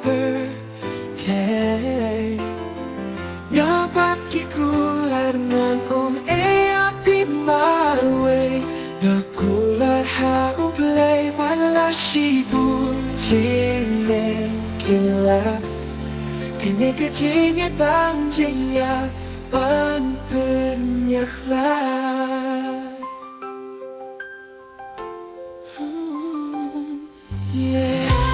birthday. Nga pagkikular ng happy my way. Nga kular hauplay wala sibul jingen kila. Kinigajingat ang jingya panpenyaklah. Yeah.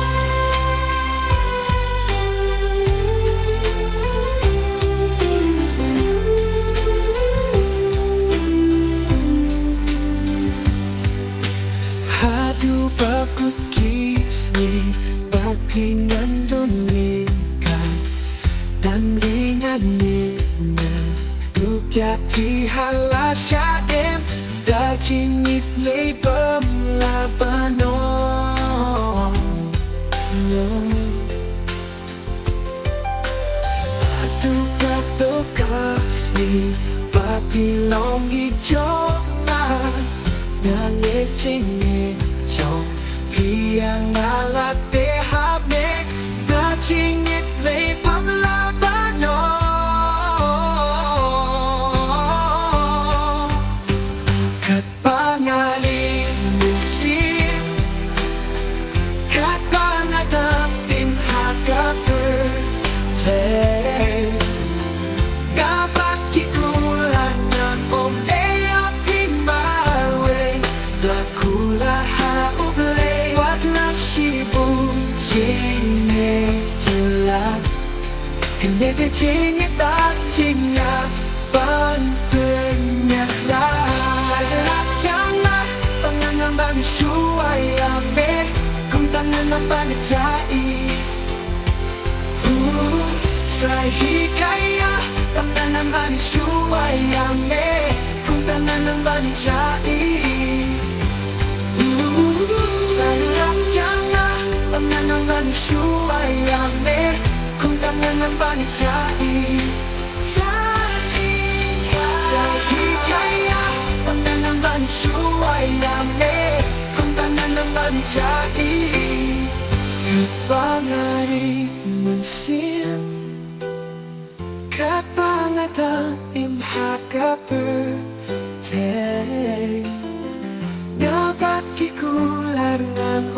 Hadu bakut kisni Pagpinandunikan Dan ringanina Rupya ihalasyain Dajingit labam labanon. Hadu bakut kasni Papilong hijau Ngangit jingit chong Piang alat dehabik Da jingit lay pamlabano. Kat pangalim mesin Kat pangatap din hagap birthday. Kapag kikulan ng Kula haublay wat nasibong jingit kila. Kinete jingit at jingya panpenyaklah. Alakang na pangangambang suway ame kung tangan ng panitsai. Sa hikaya pangangambang suway ame kung tangan ng panitsai. Panganangan suwayame kung tanganang panitsai. Sahigaya panganangan suwayame kung tanganang panitsai. Kapangay mansin Kapangata imhaka birthday. Nga ba't kikular ng